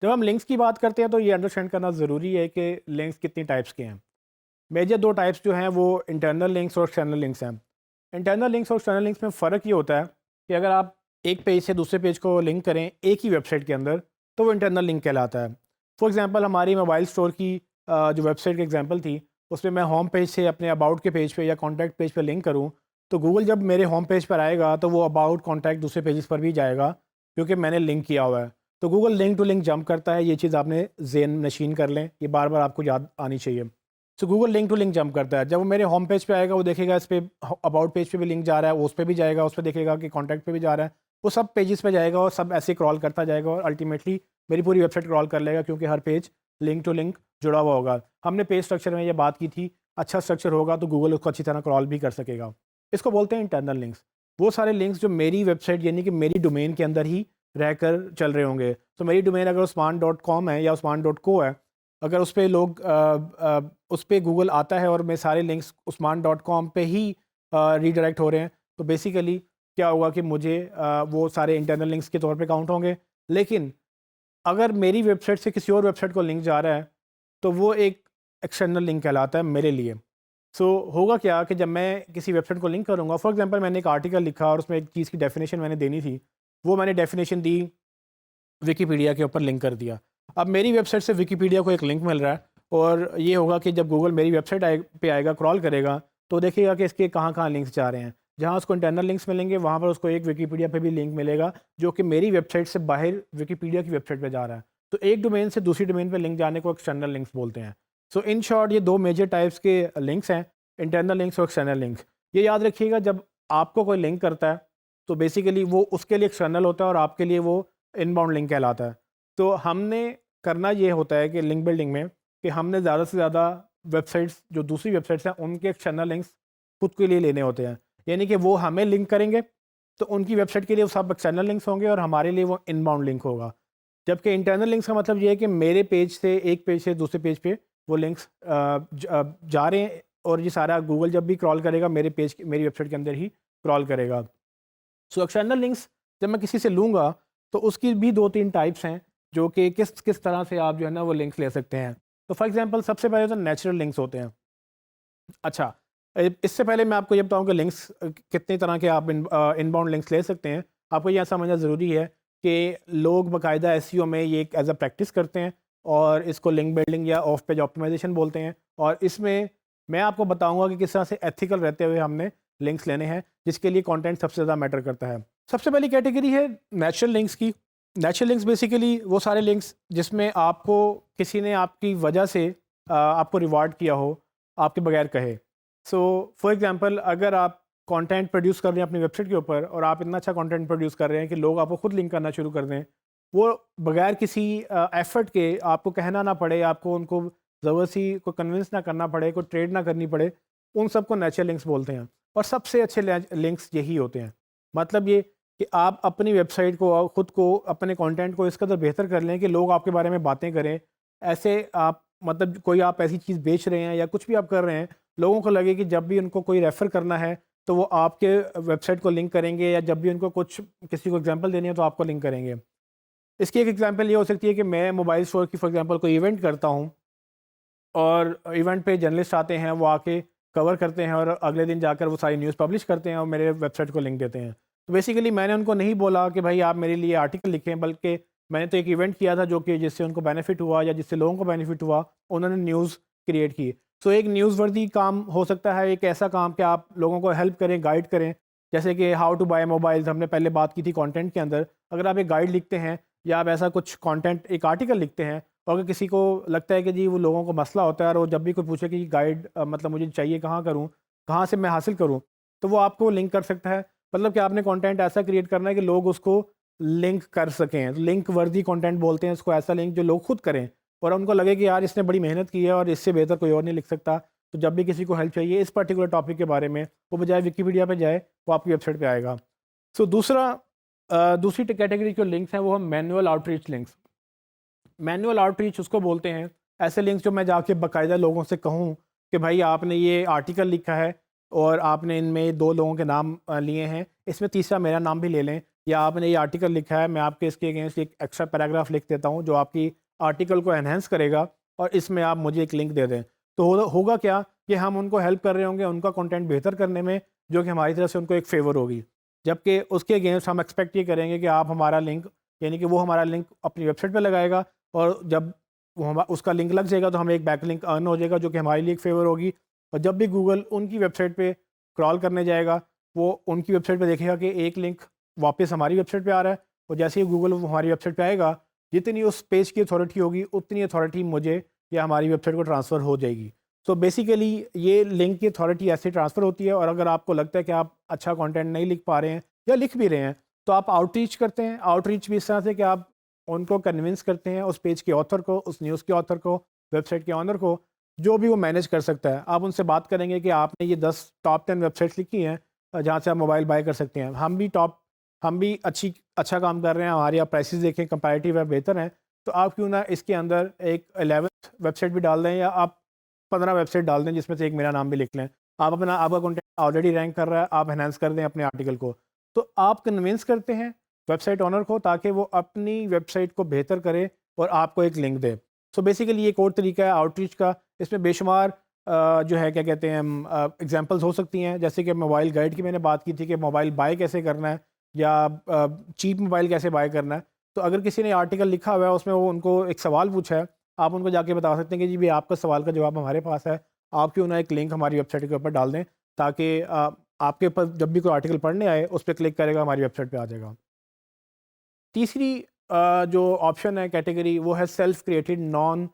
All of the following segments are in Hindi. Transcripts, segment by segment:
जब हम लिंक्स की बात करते हैं तो ये अंडरस्टैंड करना ज़रूरी है कि लिंक्स कितनी टाइप्स के हैं। मेजर दो टाइप्स जो हैं वो इंटरनल लिंक्स और एक्सटर्नल लिंक्स हैं। इंटरनल लिंक्स और एक्सटर्नल लिंक्स में फ़र्क ये होता है कि अगर आप एक पेज से दूसरे पेज को लिंक करें एक ही वेबसाइट के अंदर तो वो इंटरनल लिंक कहलाता है। फॉर एग्ज़ाम्पल हमारी मोबाइल स्टोर की जो वेबसाइट की एग्जांपल थी उसमें मैं होम पेज से अपने अबाउट के पेज पे या कॉन्टैक्ट पेज पे लिंक करूँ तो गूगल जब मेरे होम पेज पर आएगा तो वो अबाउट कॉन्टैक्ट दूसरे पेजेस पर भी जाएगा क्योंकि मैंने लिंक किया हुआ है। तो Google link to link jump करता है, ये चीज़ आपने ज़हन नशीन कर लें, ये बार बार आपको याद आनी चाहिए। So Google link to link jump करता है, जब वो मेरे होम पेज पे आएगा वो देखेगा इस पे अबाउट पेज पे भी लिंक जा रहा है, उस पे भी जाएगा, उस पे देखेगा कि कॉन्टैक्ट पे भी जा रहा है, वो सब पेजेस पे जाएगा और सब ऐसे क्रॉल करता जाएगा और अल्टीमेटली मेरी पूरी वेबसाइट क्रॉल कर लेगा क्योंकि हर पेज लिंक टू लिंक जुड़ा हुआ होगा। हमने पेज स्ट्रक्चर में ये बात की थी, अच्छा स्ट्रक्चर होगा तो गूगल उसको अच्छी तरह क्रॉल भी कर सकेगा। इसको बोलते हैं इंटरनल लिंक्स। वो सारे लिंक्स जो मेरी वेबसाइट यानी कि मेरी डोमेन के अंदर ही रहकर चल रहे होंगे। तो मेरी डोमेन अगर uस्मान.com है या uस्मान.co है, अगर उस पे लोग उस पे गूगल आता है और मेरे सारे लिंक्स uस्मान.com पे ही रीडायरेक्ट हो रहे हैं, तो बेसिकली क्या होगा कि मुझे वो सारे इंटरनल लिंक्स के तौर पे काउंट होंगे। लेकिन अगर मेरी वेबसाइट से किसी और वेबसाइट को लिंक जा रहा है, तो वो एक एक्सटर्नल लिंक कहलाता है मेरे लिए। होगा क्या कि जब मैं किसी वेबसाइट को लिंक करूँगा, फॉर एग्ज़ाम्पल मैंने एक आर्टिकल लिखा और उसमें एक चीज़ की डेफ़िनेशन मैंने देनी थी, वो मैंने डेफ़िनेशन दी, विकिपीडिया के ऊपर लिंक कर दिया। अब मेरी वेबसाइट से विकिपीडिया को एक लिंक मिल रहा है और ये होगा कि जब गूगल मेरी वेबसाइट पे आएगा, क्रॉल करेगा, तो देखेगा कि इसके कहाँ-कहाँ लिंक्स जा रहे हैं। जहाँ उसको इंटरनल लिंक्स मिलेंगे, वहाँ पर उसको एक विकिपीडिया पे भी लिंक मिलेगा, जो कि मेरी वेबसाइट से बाहर विकिपीडिया की वेबसाइट पे जा रहा है। तो एक डोमेन से दूसरी डोमेन पे लिंक जाने को एक्सटर्नल लिंक्स बोलते हैं। इन शॉर्ट ये 2 मेजर टाइप्स के लिंक्स हैं, इंटरनल लिंक्स और एक्सटर्नल लिंक्स। ये याद रखिएगा, जब आपको कोई लिंक करता है, तो बेसिकली वो उसके लिए एक्सटर्नल होता है और आपके लिए वो इनबाउंड लिंक कहलाता है। तो हमने करना ये होता है कि लिंक बिल्डिंग में कि हमने ज़्यादा से ज़्यादा वेबसाइट्स जो दूसरी वेबसाइट्स हैं उनके एक्सटर्नल लिंक्स खुद के लिए लेने होते हैं। यानी कि वो हमें लिंक करेंगे तो उनकी वेबसाइट के लिए वो सब एक्सटर्नल लिंक्स होंगे और हमारे लिए वो इनबाउंड लिंक होगा। जबकि इंटरनल लिंक्स का मतलब ये है कि मेरे पेज से एक पेज से दूसरे पेज पे वो लिंक्स जा रहे हैं और ये सारा गूगल जब भी क्रॉल करेगा मेरी वेबसाइट के अंदर ही क्रॉल करेगा। एक्सटर्नल लिंक्स जब मैं किसी से लूँगा तो उसकी भी 2-3 टाइप्स हैं, जो कि किस किस तरह से आप जो है ना वो लिंक्स ले सकते हैं। तो फॉर एग्ज़ाम्पल सबसे पहले तो नेचुरल लिंक्स होते हैं। अच्छा, इससे पहले मैं आपको ये बताऊँ कि लिंक्स कितनी तरह के आप इनबाउंड लिंक्स ले सकते हैं। आपको यह समझना ज़रूरी है कि लोग बाकायदा एसईओ में ये एक एज़ अ प्रैक्टिस करते हैं और इसको लिंक बिल्डिंग या ऑफ पेज ऑप्टिमाइज़ेशन बोलते हैं। और इसमें मैं आपको बताऊँगा कि किस तरह से एथिकल रहते हुए हमने लिंक्स लेने हैं, जिसके लिए कंटेंट सबसे ज़्यादा मैटर करता है। सबसे पहली कैटेगरी है नेचुरल लिंक्स की। नेचुरल लिंक्स बेसिकली वो सारे लिंक्स जिसमें आपको किसी ने आपकी वजह से आपको रिवार्ड किया हो, आपके बगैर कहे। फॉर एग्ज़ाम्पल अगर आप कंटेंट प्रोड्यूस कर रहे हैं अपनी वेबसाइट के ऊपर और आप इतना अच्छा कंटेंट प्रोड्यूस कर रहे हैं कि लोग आपको खुद लिंक करना शुरू कर दें, वो बगैर किसी एफ़र्ट के, आपको कहना ना पड़े, आपको उनको ज़बरदस्ती को कन्विंस ना करना पड़े, कोई ट्रेड ना करनी पड़े, उन सबको नेचुरल लिंक्स बोलते हैं। और सबसे अच्छे लिंक्स यही होते हैं। मतलब ये कि आप अपनी वेबसाइट को और ख़ुद को, अपने कंटेंट को इस कदर बेहतर कर लें कि लोग आपके बारे में बातें करें। ऐसे आप मतलब कोई आप ऐसी चीज़ बेच रहे हैं या कुछ भी आप कर रहे हैं, लोगों को लगे कि जब भी उनको कोई रेफ़र करना है तो वो आपके वेबसाइट को लिंक करेंगे, या जब भी उनको कुछ किसी को एग्जांपल देनी है तो आपको लिंक करेंगे। इसकी एक एग्जांपल ये हो सकती है कि मैं मोबाइल स्टोर की फॉर एग्जांपल कोई इवेंट करता हूँ और इवेंट पे जर्नलिस्ट आते हैं, वो आके कवर करते हैं और अगले दिन जाकर वो सारी न्यूज़ पब्लिश करते हैं और मेरे वेबसाइट को लिंक देते हैं। तो बेसिकली मैंने उनको नहीं बोला कि भाई आप मेरे लिए आर्टिकल लिखें, बल्कि मैंने तो एक इवेंट किया था जो कि जिससे उनको बेनिफिट हुआ या जिससे लोगों को बेनिफिट हुआ, उन्होंने न्यूज़ क्रिएट की। एक न्यूज़ वर्दी काम हो सकता है, एक ऐसा काम कि आप लोगों को हेल्प करें, गाइड करें। जैसे कि हाउ टू बाय मोबाइल्स हमने पहले बात की थी कंटेंट के अंदर। अगर आप एक गाइड लिखते हैं या आप ऐसा कुछ कंटेंट, एक आर्टिकल लिखते हैं, और अगर किसी को लगता है कि जी वो लोगों को मसला होता है और वो जब भी कोई पूछे कि गाइड मतलब मुझे चाहिए, कहाँ करूँ, कहाँ से मैं हासिल करूँ, तो वो आपको लिंक कर सकता है। मतलब कि आपने कंटेंट ऐसा क्रिएट करना है कि लोग उसको लिंक कर सकें। लिंक वर्दी कंटेंट बोलते हैं उसको, ऐसा लिंक जो लोग खुद करें और उनको लगे कि यार इसने बड़ी मेहनत की है और इससे बेहतर कोई और नहीं लिख सकता। तो जब भी किसी को हेल्प चाहिए इस पर्टिकुलर टॉपिक के बारे में, वो बजाय विकिपीडिया पे जाए, वो आपकी वेबसाइट पे आएगा। दूसरी कैटेगरी जो लिंक्स हैं वो हम manual outreach links. Manual outreach उसको बोलते हैं, ऐसे लिंक्स जो मैं जाके बाकायदा लोगों से कहूँ कि भाई आपने ये आर्टिकल लिखा है और आपने इनमें 2 लोगों के नाम लिए हैं, इसमें तीसरा मेरा नाम भी ले लें। या आपने ये आर्टिकल लिखा है, मैं आपके इसके अगेंस्ट एक एक्स्ट्रा पैराग्राफ लिख देता हूँ जो आपकी आर्टिकल को एनहेंस करेगा और इसमें आप मुझे एक लिंक दे दें। तो होगा क्या कि हम उनको हेल्प कर रहे होंगे उनका कंटेंट बेहतर करने में, जो कि हमारी तरफ से उनको एक फ़ेवर होगी। जबकि उसके अगेंस्ट हम एक्सपेक्ट ये करेंगे कि आप हमारा लिंक, यानी कि वो हमारा लिंक अपनी वेबसाइट पे लगाएगा और जब वो उसका लिंक लग जाएगा तो हमें एक बैकलिंक अर्न हो जाएगा, जो कि हमारे लिए एक फ़ेवर होगी। और जब भी गूगल उनकी वेबसाइट पे क्रॉल करने जाएगा, वो उनकी वेबसाइट पे देखेगा कि एक लिंक वापस हमारी वेबसाइट पे आ रहा है, और जैसे ही गूगल वो हमारी वेबसाइट पे आएगा, जितनी उस पेज की अथॉरिटी होगी उतनी अथॉरिटी मुझे या हमारी वेबसाइट को ट्रांसफ़र हो जाएगी। सो बेसिकली ये लिंक की अथॉरिटी ऐसे ट्रांसफ़र होती है। और अगर आपको लगता है कि आप अच्छा कंटेंट नहीं लिख पा रहे हैं या लिख भी रहे हैं, तो आप आउटरीच करते हैं। आउटरीच भी इस तरह से कि आप उनको कन्विंस करते हैं, उस पेज के ऑथर को, उस न्यूज़ के ऑथर को, वेबसाइट के ऑनर को, जो भी वो मैनेज कर सकता है। आप उनसे बात करेंगे कि आपने ये 10 टॉप 10 वेबसाइट्स लिखी हैं जहाँ से आप मोबाइल बाय कर सकते हैं। हम भी अच्छा काम कर रहे हैं, हमारी आप प्राइसेस देखें कंपैरेटिव है, बेहतर हैं, तो आप क्यों ना इसके अंदर एक 11th वेबसाइट भी डाल दें, या आप 15 वेबसाइट डाल दें जिसमें से एक मेरा नाम भी लिख लें। आपका कंटेंट ऑलरेडी रैंक कर रहा है, आप एनहांस कर दें अपने आर्टिकल को। तो आप कन्विंस करते हैं वेबसाइट ओनर को ताकि वो अपनी वेबसाइट को बेहतर करे और आपको एक लिंक दे। सो बेसिकली ये एक और तरीका है आउटरीच का। इसमें बेशुमार जो है क्या कहते हैं एग्जांपल्स हो सकती हैं, जैसे कि मोबाइल गाइड की मैंने बात की थी कि मोबाइल बाय कैसे करना है या चीप मोबाइल कैसे बाय करना है। तो अगर किसी ने आर्टिकल लिखा हुआ है, उसमें वो उनको एक सवाल पूछा है, आप उनको जाके बता सकते हैं कि जी भई आपका सवाल का जवाब हमारे पास है, आप क्यों ना एक लिंक हमारी वेबसाइट के ऊपर डाल दें, ताकि आपके पास जब भी कोई आर्टिकल पढ़ने आए उस पे क्लिक करेगा, हमारी वेबसाइट पे आ जाएगा। तीसरी जो ऑप्शन है कैटेगरी, वो है self created non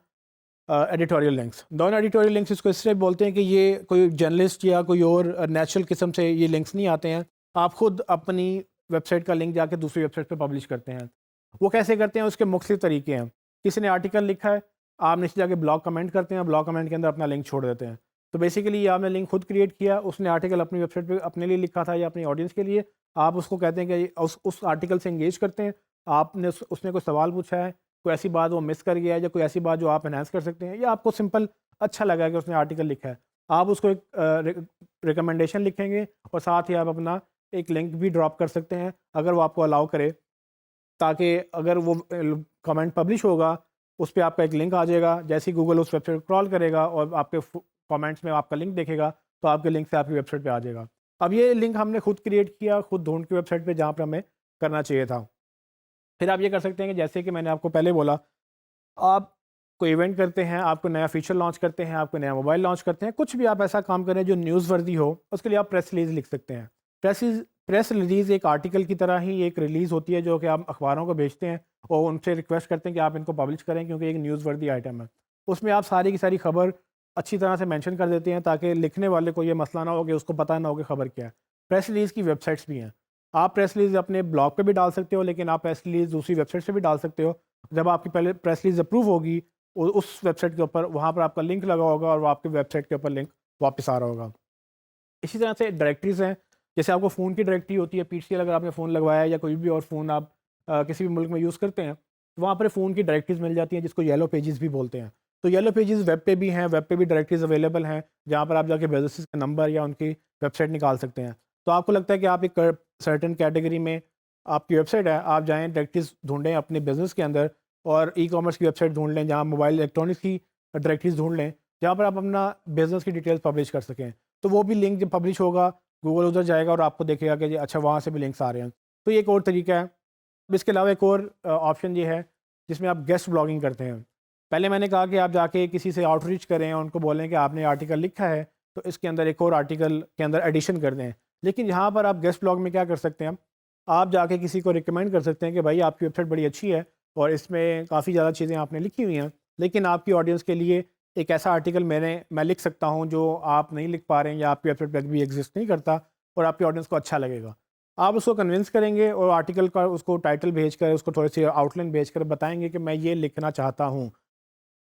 editorial links. Non editorial links इसको इसलिए बोलते हैं कि ये कोई जर्नलिस्ट या कोई और नेचुरल किस्म से ये लिंक्स नहीं आते हैं। आप खुद अपनी वेबसाइट का लिंक जाके दूसरी वेबसाइट पे पब्लिश करते हैं। वो कैसे करते हैं, उसके मुख्तलिफ तरीके हैं। किसी ने आर्टिकल लिखा है, आप नीचे जाके ब्लॉग कमेंट करते हैं, ब्लॉग कमेंट के अंदर अपना लिंक छोड़ देते हैं। तो बेसिकली ये आपने लिंक खुद क्रिएट किया, उसने आर्टिकल अपनी वेबसाइट पे अपने लिए लिखा था या अपनी ऑडियंस के लिए। आप उसको कहते हैं कि उस आर्टिकल से एंगेज करते हैं। उसने कोई सवाल पूछा है, कोई ऐसी बात वो मिस कर गया है, या कोई ऐसी बात जो आप एनहांस कर सकते हैं, या आपको सिंपल अच्छा लगा कि उसने आर्टिकल लिखा है, आप उसको एक रिकमेंडेशन लिखेंगे और साथ ही आप अपना एक लिंक भी ड्रॉप कर सकते हैं अगर वो आपको अलाउ करे, ताकि अगर वो कमेंट पब्लिश होगा उस पे आपका एक लिंक आ जाएगा। जैसे ही गूगल उस वेबसाइट को क्रॉल करेगा और आपके कमेंट्स में आपका लिंक देखेगा, तो आपके लिंक से आपकी वेबसाइट पे आ जाएगा। अब ये लिंक हमने खुद क्रिएट किया, खुद ढूंढ के वेबसाइट पे जहाँ पर हमें करना चाहिए था। फिर आप ये कर सकते हैं कि जैसे कि मैंने आपको पहले बोला, आप कोई इवेंट करते हैं, आप कोई नया फीचर लॉन्च करते हैं, आप कोई नया मोबाइल लॉन्च करते हैं, कुछ भी आप ऐसा काम करें जो न्यूज़ वर्दी हो, उसके लिए आप प्रेस रिलीज़ लिख सकते हैं। प्रेस रिलीज़ एक आर्टिकल की तरह ही एक रिलीज़ होती है जो कि आप अखबारों को भेजते हैं और उनसे रिक्वेस्ट करते हैं कि आप इनको पब्लिश करें, क्योंकि एक न्यूज़ वर्दी आइटम है। उसमें आप सारी की सारी खबर अच्छी तरह से मेंशन कर देते हैं ताकि लिखने वाले को ये मसला ना हो कि उसको पता ना हो कि खबर क्या है। प्रेस रिलीज़ की वेबसाइट्स भी हैं। आप प्रेस रिलीज़ अपने ब्लॉग पे भी डाल सकते हो, लेकिन आप प्रेस रिलीज़ दूसरी वेबसाइट से भी डाल सकते हो। जब आपकी पहले प्रेस रिलीज़ अप्रूव होगी, उस वेबसाइट के ऊपर वहाँ पर आपका लिंक लगा होगा और वो आपकी वेबसाइट के ऊपर लिंक वापस आ रहा होगा। इसी तरह से डायरेक्टरीज़ हैं, जैसे आपको फ़ोन की डायरेक्टरी होती है, पीसीएल अगर आपने फ़ोन लगवाया है या कोई भी और फ़ोन आप किसी भी मुल्क में यूज़ करते हैं, तो वहाँ पर फ़ोन की डायरेक्टरीज़ मिल जाती हैं जिसको येलो पेजेस भी बोलते हैं। तो येलो पेजेस वेब पे भी हैं, वेब पे भी डायरेक्टरीज़ अवेलेबल हैं, जहाँ पर आप जाके बिज़नेसेस का नंबर या उनकी वेबसाइट निकाल सकते हैं। तो आपको लगता है कि आप एक सर्टेन कैटेगरी में आपकी वेबसाइट है, आप जाएँ डायरेक्टरीज़ ढूँढें अपने बिज़नेस के अंदर और ई-कॉमर्स की वेबसाइट ढूँढ लें, जहाँ मोबाइल इलेक्ट्रॉनिक्स की डायरेक्टरीज़ ढूँढ लें, जहाँ पर आप अपना बिज़नेस की डिटेल्स पब्लिश कर सकें। तो वो भी लिंक जब पब्लिश होगा, गूगल उधर जाएगा और आपको देखेगा कि जी अच्छा वहाँ से भी लिंक्स आ रहे हैं। तो ये एक और तरीका है। अब इसके अलावा एक और ऑप्शन ये है जिसमें आप गेस्ट ब्लॉगिंग करते हैं। पहले मैंने कहा कि आप जाके किसी से आउटरीच करें और उनको बोलें कि आपने आर्टिकल लिखा है, तो इसके अंदर एक और आर्टिकल के अंदर एडिशन कर दें। लेकिन यहाँ पर आप गेस्ट ब्लॉग में क्या कर सकते हैं, आप जाके किसी को रिकमेंड कर सकते हैं कि भाई आपकी वेबसाइट बड़ी अच्छी है और इसमें काफ़ी ज़्यादा चीज़ें आपने लिखी हुई हैं, लेकिन आपकी ऑडियंस के लिए एक ऐसा आर्टिकल मैं लिख सकता हूँ जो आप नहीं लिख पा रहे हैं या आपकी वेबसाइट पर भी एग्जिस्ट नहीं करता और आपकी ऑडियंस को अच्छा लगेगा। आप उसको कन्विंस करेंगे और आर्टिकल का उसको टाइटल भेजकर, उसको थोड़ी सी आउटलाइन भेजकर बताएंगे कि मैं ये लिखना चाहता हूँ।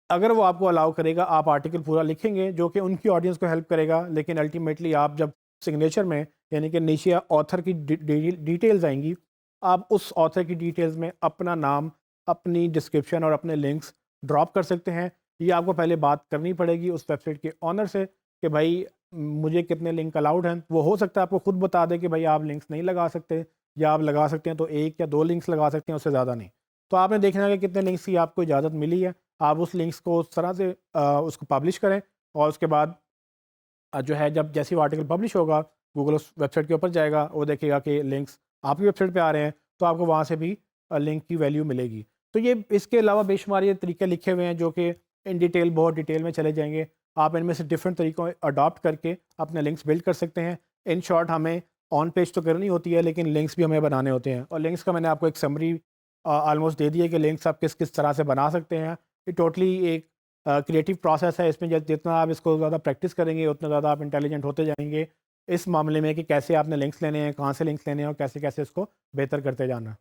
अगर वो आपको अलाउ करेगा, आप आर्टिकल पूरा लिखेंगे जो कि उनकी ऑडियंस को हेल्प करेगा, लेकिन अल्टीमेटली आप जब सिग्नेचर में, यानी कि नीचे ऑथर की डिटेल्स आएंगी, आप उस ऑथर की डिटेल्स में अपना नाम, अपनी डिस्क्रिप्शन और अपने लिंक्स ड्रॉप कर सकते हैं। ये आपको पहले बात करनी पड़ेगी उस वेबसाइट के ऑनर से कि भाई मुझे कितने लिंक अलाउड हैं। वो हो सकता है आपको खुद बता दे कि भाई आप लिंक्स नहीं लगा सकते, या आप लगा सकते हैं तो 1 या 2 लिंक्स लगा सकते हैं, उससे ज़्यादा नहीं। तो आपने देखना है कि कितने लिंक्स की आपको इजाज़त मिली है। आप उस लिंक्स को उस तरह से उसको पब्लिश करें और उसके बाद जो है जब जैसे ही वो आर्टिकल पब्लिश होगा, गूगल उस वेबसाइट के ऊपर जाएगा, वो देखेगा कि लिंक्स आपकी वेबसाइट पे आ रहे हैं, तो आपको वहाँ से भी लिंक की वैल्यू मिलेगी। तो ये इसके अलावा बेशुमार ये तरीके लिखे हुए हैं जो कि इन डिटेल बहुत डिटेल में चले जाएँगे। आप इनमें से डिफरेंट तरीकों अडॉप्ट करके अपने लिंक्स बिल्ड कर सकते हैं। इन शॉर्ट हमें ऑन पेज तो करनी होती है, लेकिन लिंक्स भी हमें बनाने होते हैं और लिंक्स का मैंने आपको एक समरी ऑलमोस्ट दे दी है कि लिंक्स आप किस किस तरह से बना सकते हैं। ये टोटली एक क्रिएटिव प्रोसेस है। इसमें जितना आप इसको ज़्यादा प्रैक्टिस करेंगे उतना ज़्यादा आप इंटेलिजेंट होते जाएंगे इस मामले में कि कैसे आपने लिंक्स लेने हैं, कहाँ से लिंक्स लेने हैं और कैसे कैसे इसको बेहतर करते जाना है।